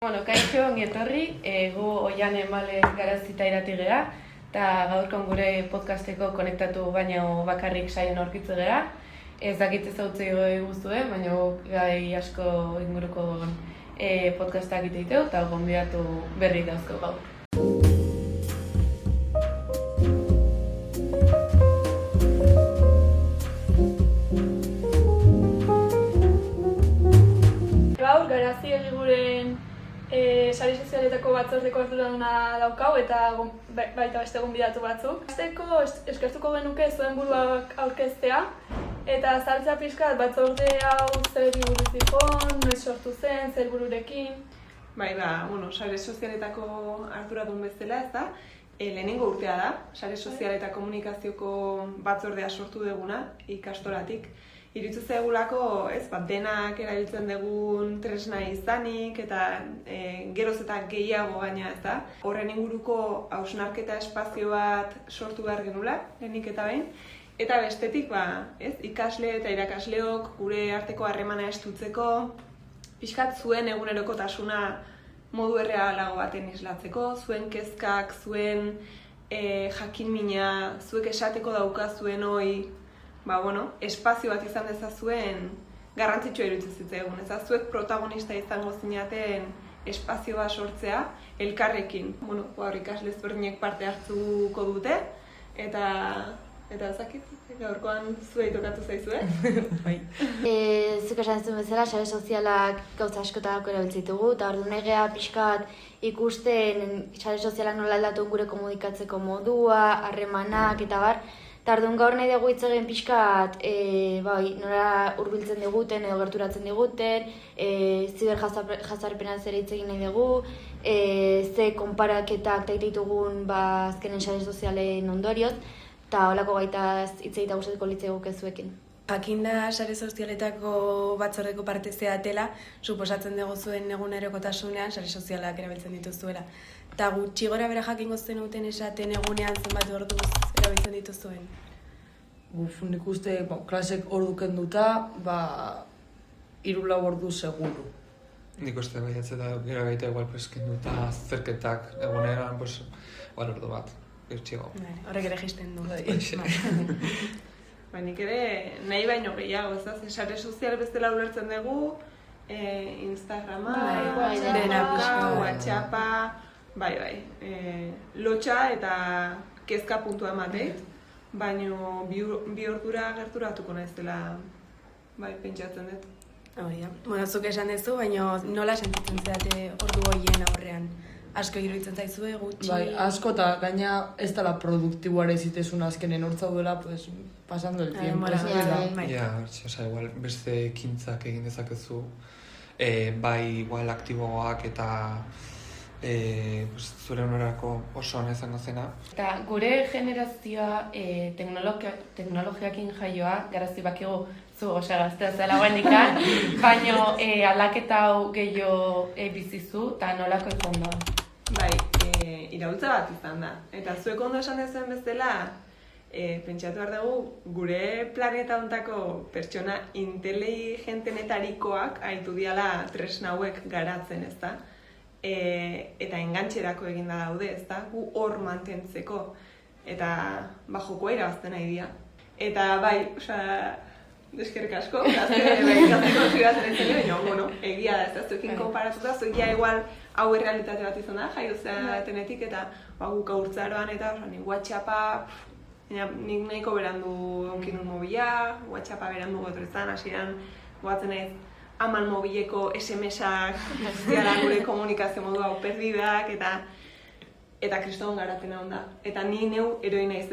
Kaixo, ongi etorri, gu Oian Emale Garazita irati gera, eta gaurkon gure podcasteko konektatu baina bakarrik saien aurkitze gera. Ez dakit ezautze guztue, baina gai asko inguruko podcastak iteiteu, eta gonbidatu berri dauzko gaur. Gaur, Garazi Egiguren sare sozialetako batzordeko arduraduna daukau eta baita beste gonbidatu batzuk. Hasteko eskertuko genuke zuen buruak aurkeztea eta azaltzea pixkat batzorde hau zer buruz dihon, noiz sortu zen, zer bururekin. Sare sozialetako arduradun bezala, ez da? Lehenengo urtea da, sare sozial eta komunikazioko batzordea sortu duguna ikastoratik. Iritzu zegulako, denak erabiltzen dugun tresna izanik eta geroz eta gehiago gaina, ez da? Horren inguruko hausnarketa espazio bat sortu behar genula, lehenik eta behin. Eta bestetik, ikasle eta irakasleok gure arteko harremana estutzeko, pixkat zuen egunerokotasuna modu errealago baten islatzeko, zuen kezkak, zuen jakinmina, zuek esateko daukazuen hoi, espazio bat izan dezazuen garrantzitsua iruditzen zitzaigun. Zuek protagonista izango zinaten espazio bat sortzea elkarrekin. Ikasle ezberdinek parte hartuko dute eta ezakit, gaurkoan zuei tokatu zaizue. Zuk esan zuen bezala, sare sozialak gauza askotarako erabiltzitugu, eta orduan egea pixkat ikusten sare sozialak nola aldatu gure komunikatzeko modua, harremanak eta bar. Eta orduan gaur nahi dugu hitz egin pixkat nola hurbiltzen diguten edo gerturatzen diguten, ziberjazarpenan zer hitz egin nahi dugu, ze konparaketak ditugun azkenen sare sozialen ondorioz, eta holako gaitaz hitz egitea gustatuko litzaiguke zuekin. Jakinda sare sozialetako batzordeko parte zeatela, suposatzen dugu zuen egunerokotasunean sare sozialak erabiltzen dituzuela. Eta gutxi gora bera jakingo zenuten esaten egunean zenbat orduz erabiltzen dituzuen? Nik uste klasek ordu kenduta, 3-4 ordu seguru. Nik uste baiatze da gero gaita igual kenduta zerketak egunean, ordu bat. Horrek ere jisten du. Nik ere nahi baino gehiago, sare sozial bezala ulertzen dugu, Instagrama, WhatsAppa, lotxa eta kezka puntua emateit, baina bi ordura gerturatuko naizela pentsatzen dut. Hori da. Zuk esan duzu, baina nola sentitzen zeate ordu horien aurrean? Asko iruditzen zaizue, gutxi? Asko eta gaina ez dela produktiboare zitezun azkenen hortzaudela, pasando el tiempo. Igual beste ekintzak egin dezakezu, igual aktiboak eta zure honorako oso ona izango zena. Eta gure generazioa teknologiakin jaioa, Garazi bakigu zu gaztea zela guendikan, baina aldaketa hau gehiago bizizu eta nolako izan da? Iraultza bat izan da. Eta zuek ondo esan dezuen bezala, pentsatu behar dugu, gure planeta hontako pertsona inteligentenetarikoak haitu diala tresna hauek garatzen, ez da? Eta engantxerako eginda daude, ez da? Gu hor mantentzeko. Eta jokoa irabazten nahi dira. Eta deskerrik asko, gazteko ziratzen baina, egia da, ez da, zuekin konparatuta, zuekia igual hau errealitate bat izan da, jaio zeatenetik, eta guk aurtzaroan eta WhatsAppa, nik nahiko berandu onkinun mobila, WhatsAppa berandu gotorezan, hasieran goatzen ez, aman mobileko SMS-ak, ziara gure komunikazio modua perdidak, eta kriston garatena onda. Eta ni neu eroi naiz,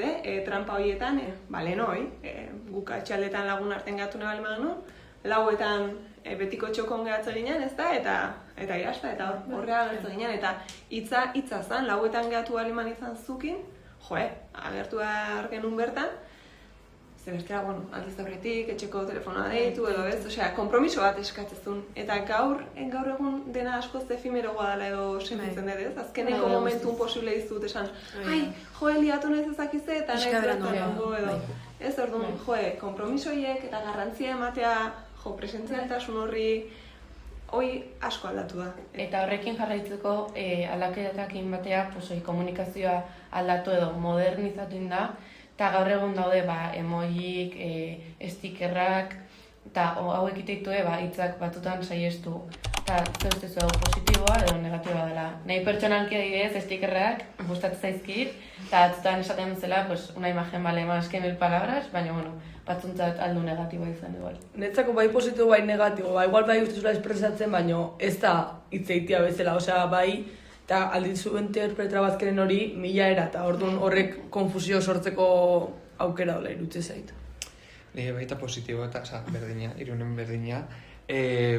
trampa horietan, lehen hoi, guk atxaldetan lagun arten gatu nebali maganu, lauetan betiko txokon gehatzen ginen, ez da, eta irasta, eta horrea gertzen ginen, eta hitza zan, lauetan gehatu aliman izan zukin, agertu behar genuen bertan, ze bestera, aldiz aurretik, etxeko telefonoa deitu, edo ez, kompromiso bat eskatzezun. Eta gaur egun dena askoz efimeroa dela edo sentitzen dut, ez? Azkeneko momentun posible dizut esan, liatu nahiz ezakize, eta nahiz bertan edo. Ez, orduan, kompromisoiek eta garrantzia ematea, presentzialtasun horri hoi asko aldatu da. Eta horrekin jarraitzeko aldaketakin batea komunikazioa aldatu edo modernizatu da, eta gaur egun daude emojik, stikerrak, eta hauek iteitue hitzak batzutan saiestu. Eta zeustezu hau positiboa edo negatiboa dela. Nahi pertsonalki adibidez, stikerrak gustatzen zaizkit, eta batzutan esaten zela, una imagen vale más que 1000 palabras, baina batzuntzat aldu negatiboa izan igual. Netzako bai positibo, bai negatibo, igual bai ustezula espresatzen, baina ez da hitzeitia bezala, osea bai, eta alditzu interpreta bazkeren hori 1000 era, eta orduan horrek konfusio sortzeko aukera dola irutze zait. Nire baita positibo eta berdina, irunen berdina,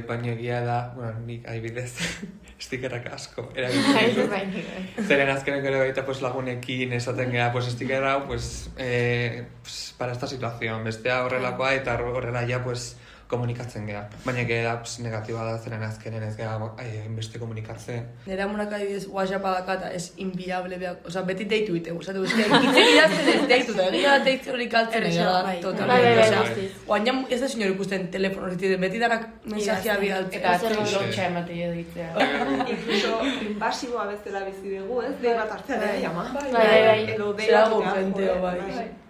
baina egia da, nik adibidez, stikerrak asko erabiltzen ditut. Zeren azkenek ere baita lagunekin esaten gara stikerra hau para esta situación, bestea horrelakoa eta horrela ja komunikatzen gara. Baina egia da negatiba da zeren azkenen ez gara beste komunikatzen. Nire amonak adibidez WhatsAppa dakata ez inviable behar, oza, beti deitu bite, guztatu guztiak, itzen idazten ez deitu, eta egia da deitzen hori kaltzen egin totalmente. Oaina ez da sinor ikusten telefono horretiden, beti danak mensajea bidaltzen. Eta lotxa ematea ditzea. Incluso invasiboa bezala bizi dugu, ez? Dei bat hartzea da, jama. Bai. Zera gofenteo, bai.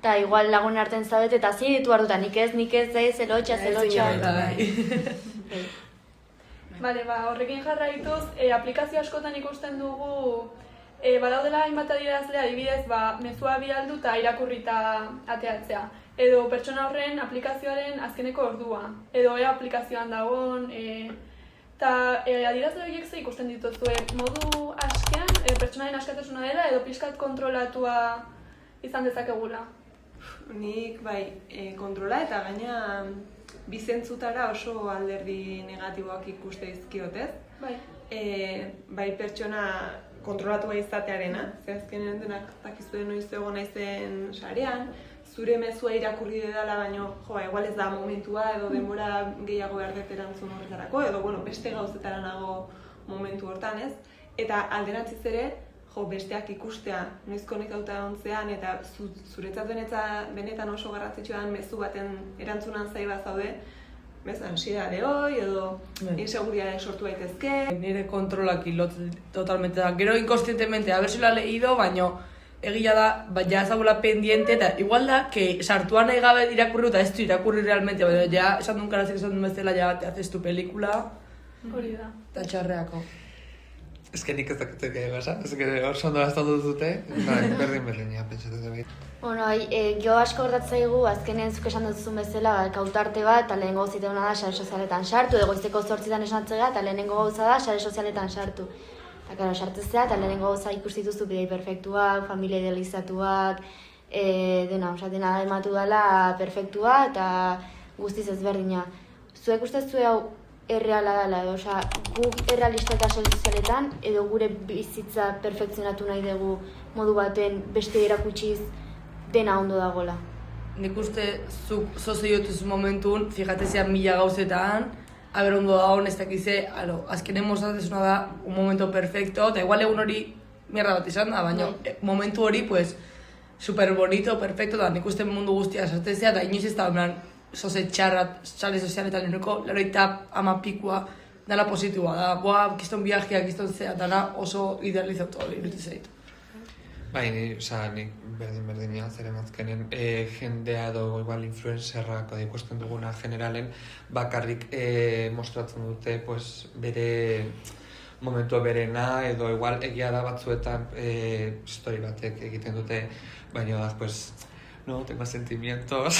Eta igual lagun arten zabet eta zi ditu hartuta, nik ez, zelotxa. Bale, horrekin jarraituz, aplikazio askotan ikusten dugu, badaudela hainbat adierazle adibidez, mezua bidaldu eta irakurrita ateatzea. Edo pertsona horren aplikazioaren azkeneko ordua. Edo aplikazioan dagoen, eta adierazle horiek ze ikusten dituzue modu askean, pertsonaren askatasuna dela, edo pixkat kontrolatua izan dezakegula. Nik kontrola eta gaina bizentzutara oso alderdi negatiboak ikuste dizkiot, ez? Bai pertsona kontrolatua izatearena, ze azkenean denak dakizuen noiz egon naizen sarean, zure mezua irakurri dela baino, igual ez da momentua edo denbora gehiago behar dut erantzun horretarako, edo beste gauzetara nago momentu hortan, ez? Eta alderantziz ere, besteak ikustea, noiz konektauta ontzean, eta zuretzat benetan oso garrantzitsuan mezu baten erantzunan zaiba zaude, ansiedade hoi, edo inseguritate sortu daitezke. Nire kontrolak hilotzen totalmente da. Gero inkonstientemente, haber si lo ha leído, baino egia da, ja ezagula pendiente, eta igual da, que sartuan nahi gabe irakurri, eta ez du irakurri realmente, baina ja esan duen karazik esan duen bezala, ja te haces tu pelikula. Hori da. Eta txarreako. Ez que nik ez dakitek gasa, ez que hor sondo gaztatu dute, berdin-berdina, pentsatzen dut. Bueno, jo asko gertatzaigu, azkenean zuk esan duzun bezala, kautarte bat, eta lehenengo gauzita da sare sozialetan sartu, edo goizeko 8etan esnatzea, eta lehenengo gauza da sare sozialetan sartu. Eta karo, sartzea, eta lehenengo gauza ikustituzu bidei perfektuak, familia idealizatuak, dena ematu dela perfektua, eta guztiz ezberdina. Zuek ustezue hau erreala dela, edo, guk errealista eta sozialetan, edo gure bizitza perfekzionatu nahi dugu modu baten beste erakutsiz dena ondo dagoela. Nik uste zuk soziotuzu momentun, fijatezean 1000 gauzetan, haber ondo dagoen ez dakize, azkenen mozatezuna da un momento perfecto, eta igual egun hori mierda bat izan da, baina momentu hori, super bonito, perfecto, eta nik uste mundu guztia sartzea, eta inoiz ez da, zoze txarrat, sare sozialetan eneko, laroita ama pikua, dala positiboa da, kiston viajea, kiston zea, dana oso idealizatu hori irutu zaitu. Bai, nik berdin-berdina zeren azkenen jendea edo igual influencerrak ikusten duguna generalen bakarrik mostratzen dute bere momentua berena edo igual egia da batzuetan story batek egiten dute, baina da, no tengo sentimientos,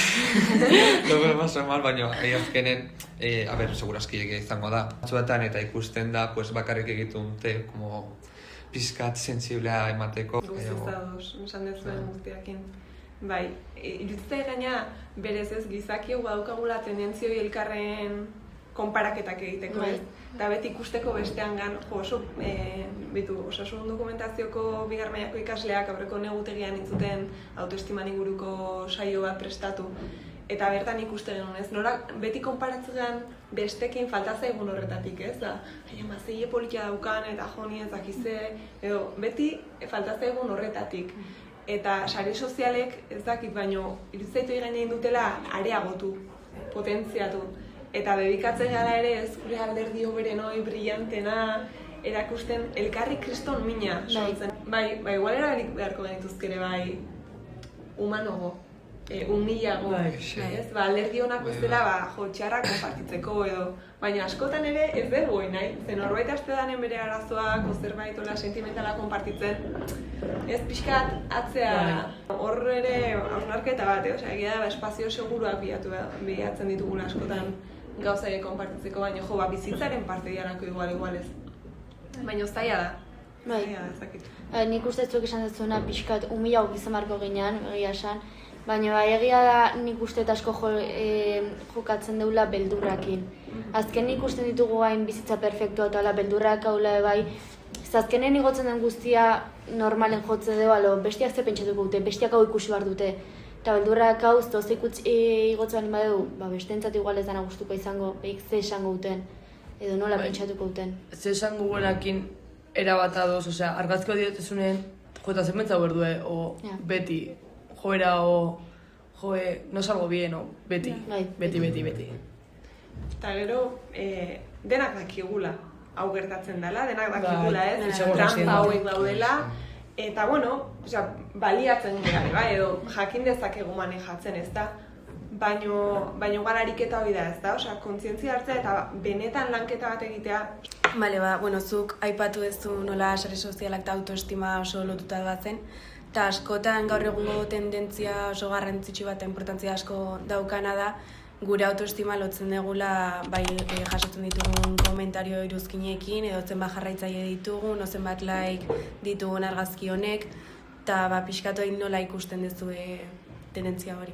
no me paso mal, baina azkenen, seguraski egia izango da. Batzuetan eta ikusten da, bakarrik egiten dute, como pizkat sensiblea emateko. Guzizados, esan dezuen guztiakin. Bai, iruditzea gaina berez ez gizakiok badukagula tendentzioi elkarren konparaketak egiteko, ez? Eta beti ikusteko besteangan, osasun dokumentazioko bigarren mailako ikasleak aurreko negutegian entzuten autoestiman inguruko saio bat prestatu. Eta bertan ikuste genuen, ez? Nora beti konparatzean bestekin falta zaigun horretatik, ez? Zeile politia daukan eta joni ez dakize, edo beti falta zaigun horretatik. Eta sare sozialek ez dakit, baino iruditzaitu egin dutela areagotu, potentziatu. Eta dedikatzen gara ere ez gure alderdi hoberen hoi brillantena, erakusten elkarri kriston mina sortzen. Bai, igual erabalik beharko genituzke ere bai humanogo, humilago, ez? Alderdi honak bezala, txarra konpartitzeko edo, baina askotan ere ez dugu nahi, zen norbait aste danen bere arazoak, zerbait ola sentimentala konpartitzen, ez pixkat atzea hor ere hausnarketa bat, egia da espazio seguruak bilatzen ditugula askotan gauzaile konpartitzeko, baina bizitzaren parte dianako igual ez. Baina zaila da. Bai. Nik uste zuek esan dezuna pixkat humilago izan beharko ginean, egia esan, baina egia da nik uste asko jokatzen deula beldurrakin. Azken nik uste ditugu gain bizitza perfektua eta beldurrak haula bai, azkenen igotzen den guztia normalen jotzen dugu, bestiak ze pentsatuko dute, bestiak hau ikusi behar dute. Eta beldurrak hau, ze igotzen bali badeu, besteentzat igual ez dana gustuko izango, behik ze esango duten, edo nola pentsatuko duten. Ze esango guenakin erabat adoz, osea, argazko diotezunen, eta zen bentzau berdue, o beti, joera, o no salgo bien, o beti, beti. Eta gero, denak dakigula hau gertatzen dela, denak dakigula ez, trampa hauek daudela, eta baliatzen gara, edo jakin dezakegu manejatzen ez da, baino ariketa hori da ez da, kontzientzia hartzea eta benetan lanketa bat egitea. Zuk aipatu duzu nola sare sozialak eta autoestima oso lotuta batzen, eta askotan gaur egungo tendentzia oso garrantzitsu bat inportantzia asko daukana da, gure autoestima lotzen degula bai jasotzen ditugun komentario iruzkinekin, edo zenbat jarraitzaile ditugun, zenbat like ditugun argazki honek, eta pixkatu egin nola ikusten duzu tendentzia hori.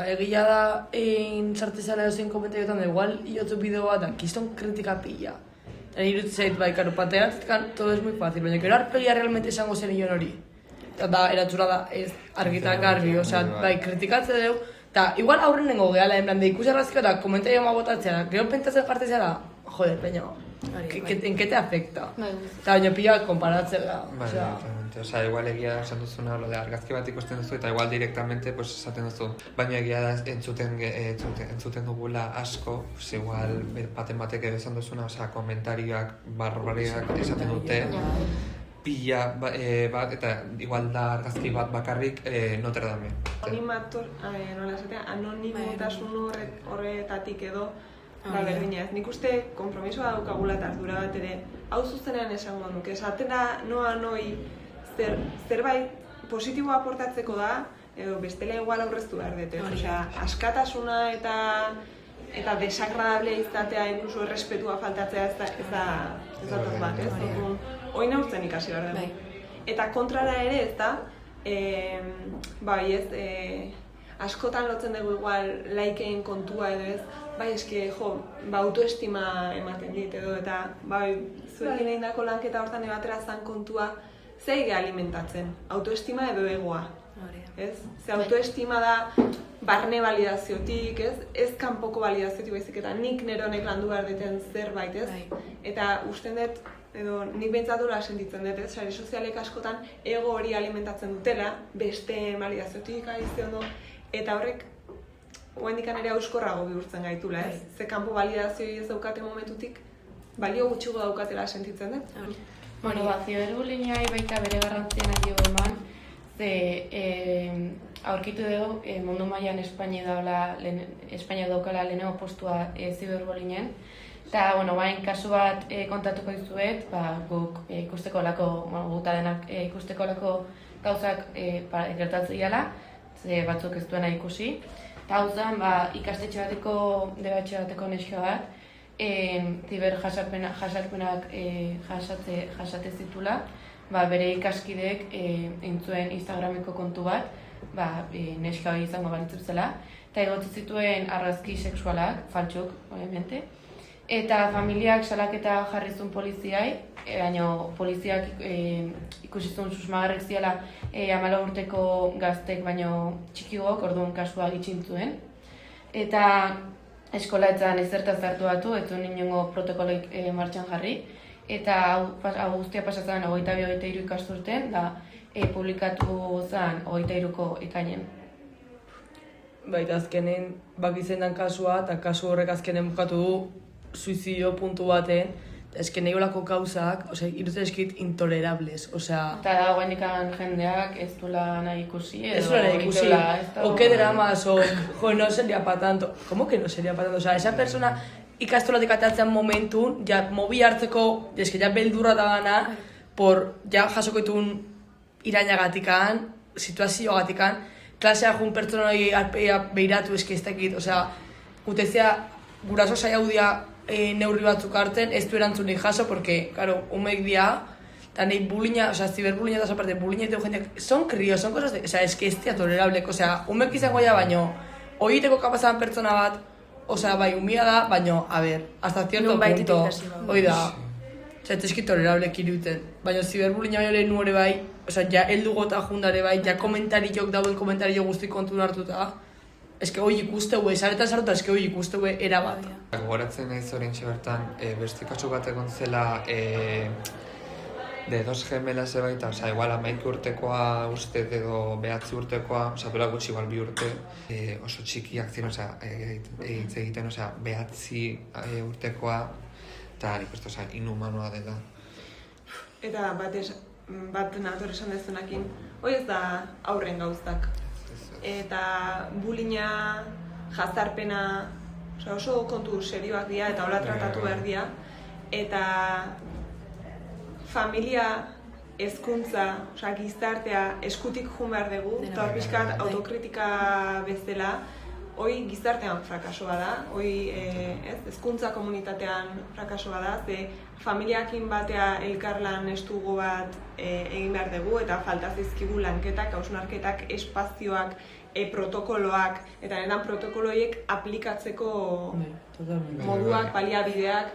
Egia da, sartezala edozein komentarioetan da, igual iotzu bideo bat da, kiston kritika pila. Eta nire zait, pateratzetan, todo es muy fácil, baina gero arpegia realmente esango zen ion hori. Eta da, eratzura da, ez argitak garbi, kritikatze dugu, eta igual aurren nengo gehala, en plan, de ikusi argaziko eta komentario ma botatzea, gero pentsatzen jartezea da, joder, peña, en qué te afecta? Eta baina pila konparatzea. Igual egia esan duzuna, lo de argazki bat ikusten duzu eta igual directamente esaten duzu. Baina egia da entzuten dugula asko, igual baten batek edo esan duzuna, komentarioak, barbarriak esaten dute, pila bat eta igual da argazki bat bakarrik Notre Dame. Anonimotasun horretatik edo berdina ez. Nik uste konpromisoa daukagula eta ardura bat ere hau zuzenean esango nuke. Esatena noa noi zerbait positiboa aportatzeko da, edo bestela igual aurreztu behar dute. Askatasuna eta desagradable izatea, inkluso errespetua faltatzea ez da tor bat, ez? Hoi neurtzen ikasi behar dugu. Eta kontrara ere ez da, askotan lotzen dugu igual laikeen kontua edo ez, autoestima ematen dit edo, eta zuekin egin dako lanketa hortan ebatera zan kontua, zeige alimentatzen, autoestima edo egoa. Ze autoestima da barne validaziotik, ez kanpoko validaziotik baizik, eta nik neronek landu behar deten zerbait, ez? Eta usten dut, edo nik behintzatula sentitzen dut, sare sozialek askotan ego hori alimentatzen dutela, beste validaziotik aiziondo, eta horrek oendikan ere auskorrago bihurtzen gaitula, ez? Ze kanpo validazioi ez daukate momentutik, balio gutxigo daukatela sentitzen dut. Ziberbullyingai baita bere garrantzian adio eman, ze aurkitu dugu mundu mailan Espainia daukala lehenengo postua ziberbullyingen. Eta, bain kasu bat kontatuko dizuet, guk ikusteko lako, guta denak ikusteko lako gauzak gertatzen dela, ze batzuk ez duena ikusi. Eta hau zen, ikastetxe bateko, debatxe bateko neska bat, ziber jasarpenak jasate zitula, bere ikaskideek entzuen Instagrameko kontu bat, neska hori izango balitzu zela, eta egotzi zituen argazki sexualak, faltsuk, obviamente, eta familiak salaketa jarri zuen poliziai, baina poliziak ikusi zuen susmagarrek ziela 14 urteko gaztek baino txikigoak, orduan kasua gitxintzuen. Eta eskolaetan ezertaz hartu batu, ez zuen inongo protokoloik martxan jarri. Eta hau guztia pasatzen 22-23 ikasturten, da publikatu zen 23ko ekainen. Baita azkenen bakitzen kasua, eta kasu horrek azkenen bukatu du suizidio puntu baten, eske nahi olako gauzak, irutzen eskit intolerables, Eta dagoen jendeak ez duela nahi ikusi, ez duela nahi ikusi, o que dramas, o, no sería pa tanto, ¿cómo que no sería pa tanto? Esa persona ikastolatik ateatzen momentun, ja, mobi hartzeko, eske ja beldurra da gana, por, ja jasoko ditun irainagatikan, situazioagatikan, klasea jun pertsona hori behiratu eske ez dakit, gutezea guraso saiaudia neurri batzuk hartzen, ez du erantzunik jaso, porque, claro, umek dia, eta nahi bulina, ciberbulina eta aparte, bulina eta jendeak, son críos, son cosas de, es que ez tia tolerable, umek izango ja, baino, oiteko kapazan pertsona bat, bai, umia da, baino, a ver, hasta cierto punto, hoi da, ez tolerable kiruten, baino, ciberbulina baino lehen nure bai, ja, heldu gota jundare bai, ja, komentariok dauen komentario guzti kontu hartuta, eske hoi ikusteue, esaretan sartuta eske hoi ikusteue erabat. Gogoratzen naiz orintxe bertan, beste kasu bat egon zela de dos gemelas ebaita, igual 11 urtekoa uste edo 9 urtekoa, duela gutxi igual 2 urte, oso txikiak ziren, hitz egiten, 9 urtekoa, eta nik uste, inhumanoa dela. Eta bat nator esan dezunakin, hoi ez da aurren gauztak. Eta bulina, jazarpena, oso kontu serioak dira eta hola tratatu behar dira. Eta familia, hezkuntza, gizartea eskutik jun behar dugu, eta hor pixkat autokritika bezala, hoi gizartean frakasoa da, hoi hezkuntza komunitatean frakasoa da, ze familiakin batea elkarlan estugo bat egin behar dugu, eta falta zizkigu lanketak, hausnarketak, espazioak, protokoloak, eta netan protokoloiek aplikatzeko moduak, baliabideak,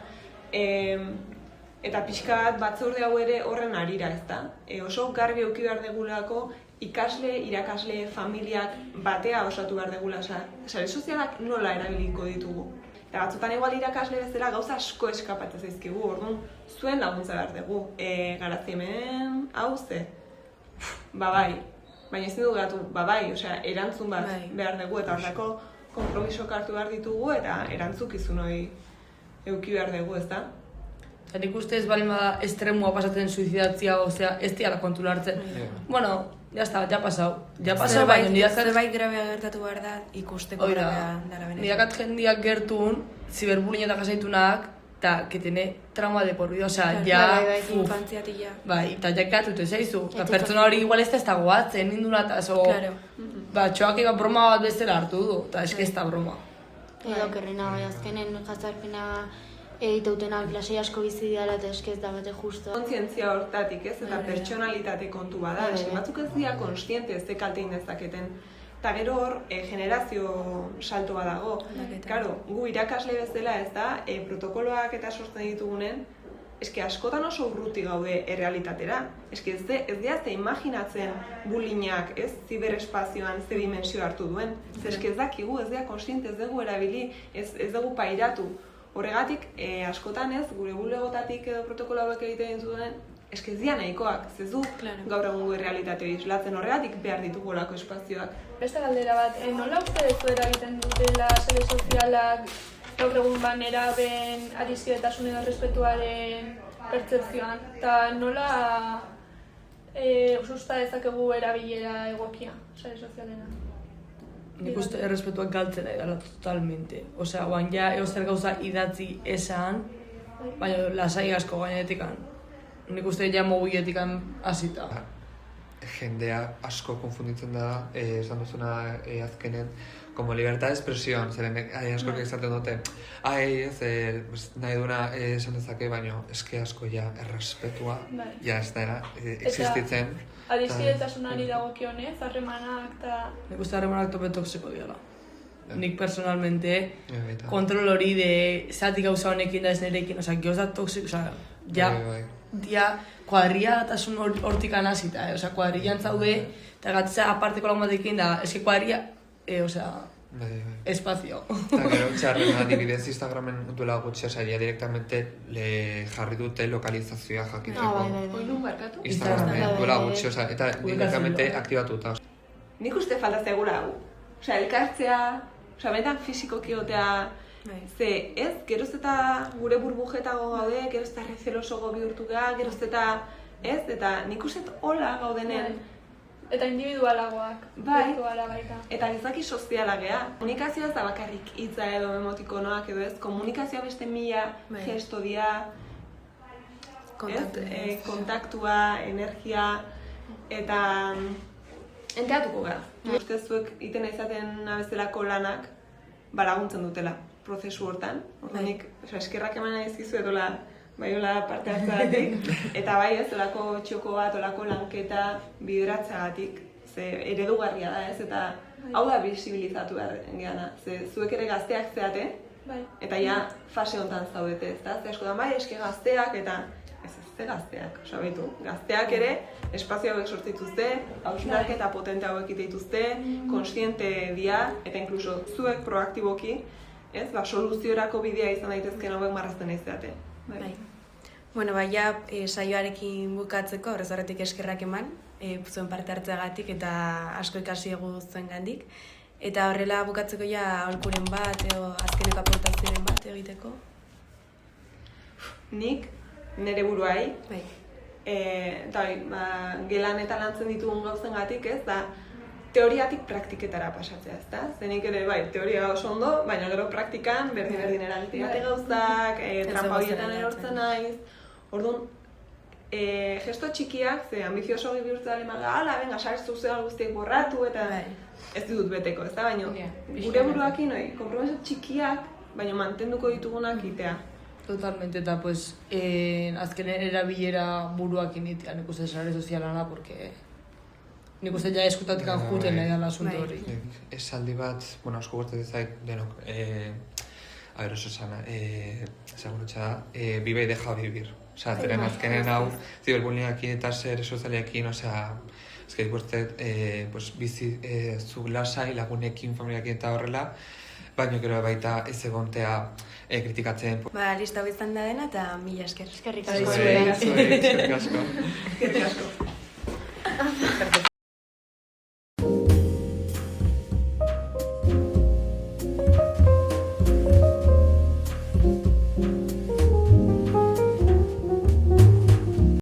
eta pixka bat batzorde hau ere horren arira, ezta? Oso garbi eduki behar degulako ikasle, irakasle, familiak batea osatu behar degula, sare sozialak nola erabiliko ditugu. Eta batzutan igual irakasle bezala gauza asko eskapatzen zaizkigu, orduan zuen laguntza behar dugu. Garazti hemen, hau ze? Bai, baina ezin dugu gatu, bai, erantzun bat behar dugu eta horrako konpromisok hartu behar ditugu eta erantzukizun hori eduki behar dugu, ezta? Nik uste ez bali bada estremua pasatzen suizidatzia, ez diara kontu hartzen. Bueno, ya está, ya pasau. Ya pasau, baina nidakat... Zerbait grabea gertatu behar da, ikusteko grabea dara benetan. Nidakat jendiak gertun, ziberbulina eta jasaitunak, eta que tiene trauma de por vida, ya... Infantziatik ja. Bai, eta ja katute zaizu. Pertsona hori igual ez da goatzen, ninduna, eta txoak ega broma bat bezala hartu du, eta eske ez da broma. Edo kerrena, bai, azkenen jazarpena egiteutenak lasei asko bizi dira eta eske ez da bate justo. Kontzientzia hortatik ez, eta pertsonalitate kontu bada, eske batzuk ez dira konstiente ez kalte indezaketen. Eta gero hor, generazio salto badago. Claro, gu irakasle bezala ez da, protokoloak eta sortzen ditugunen, eske askotan oso urruti gaude errealitatera. Eske ez dira imaginatzen bulinak, ez, ziberespazioan ze dimensio hartu duen. Eske ez dakigu, ez dira konstiente, ez dugu erabili, ez dugu pairatu. Horregatik, askotan ez, gure bulegotatik edo protokolo hauek egiten zuen, eske ez dira nahikoak, zezu gaur egungo errealitatea islatzen, horregatik behar ditugolako espazioak. Beste galdera bat, nola uste dezu eragiten dutela sare sozialak gaur egun neraben adizioetasun edo respetuaren pertzepzioan, eta nola susta dezakegu erabilera egokia sare sozialena? Nik uste errespetuak galtzen dela totalmente. Oan ja eozer gauza idatzi esan, baina lasai asko gainetikan. Nik uste ja mobietikan hasita. Jendea asko konfunditzen da, esan duzuna azkenen, como libertad de expresión, zeren asko esaten dute, nahi duna esan dezake, baina eske asko ja errespetua, ja ez da existitzen. Adizkidetasunari dagokionez, harremanak eta... Nik uste harremanak tope toksiko dira. Nik personalmente, kontrol hori de zati gauza honekin da ez nerekin, gehoz da toksiko, ja, kuadriatasun hortikan hasita, kuadrian zaude, eta gatzea aparteko lagun batekin da, eske kuadria, espazio. Eta gero txarren adibidez Instagramen duela gutxi, directamente jarri dute lokalizazioa jakiteko. Instagramen duela gutxi, eta directamente aktibatuta. Nik uste falta zegula hau. elkartzea, benetan fisikoki egotea, ze ez, geroz eta gure burbujetago gaude, geroz eta recelosogo bihurtu gara, geroz eta ez, eta nik uste hola gaudenen. Eta individualagoak, virtuala baita. Eta gizaki soziala gea. Komunikazioa ez da bakarrik hitza edo emotikonoak edo ez, komunikazioa beste mila gesto dira, kontaktua, energia, eta enteatuko gara. Uste zuek iten izaten abeztelako lanak laguntzen dutela prozesu hortan. Nik eskerrak eman naizkizu etola parte hartzagatik, eta bai ez, olako txoko bat, olako lanketa bideratzagatik, ze eredugarria da ez, eta hau da bisibilizatu behar geana, ze zuek ere gazteak zeate, eta ja fase honetan zaudete, ez da? Ze asko da, bai, eske gazteak, eta ez ze gazteak, sabitu, gazteak ere espazio hauek sortzituzte, hausnak eta potente hauek iteituzte, konsiente dia, eta inkluso zuek proaktiboki, ez, soluziorako bidea izan daitezken hauek marrazten aizeate. Bueno, ja, saioarekin bukatzeko, horrez horretik eskerrak eman, zuen parte hartzeagatik eta asko ikasi egu zuen gandik. Eta horrela bukatzeko ja aholkuren bat, azkeneko aportazioen bat egiteko. Nik, nire buruai, gelan eta lantzen ditugun gauzengatik ez, da teoriatik praktiketara pasatzea, ez da? Zenik ere, teoria oso ondo, baina gero praktikan berdin eragitea gauzak, trampa horietan erortzen naiz. Orduan, gesto txikiak, ze ambizioso bihurtzea lemaga, venga, sare sozial guztiek borratu, eta ez ditut beteko, ez da? Baina gure buruakin, konpromeso txikiak, baina mantenduko ditugunak itea. Totalmente, eta pues, azken erabilera buruakin itea, nik uste sare sozialana, porque nik uste ja eskutatik juten nahi dala asunto hori. Esaldi bat, asko gortez zait, denok, a ver, oso sana, segurutxa da, vive y deja vivir. Osea, zeren azkenen hau, ziberbullyingakin eta sare sozialekin, osea, ezke ikusten, bizi zu lasai, lagunekin, familiakin eta horrela, baina gero baita ez egontea kritikatzen. Lista hau izan da dena eta mila esker. Eskerrik Eskerrik asko. Eskerrik asko.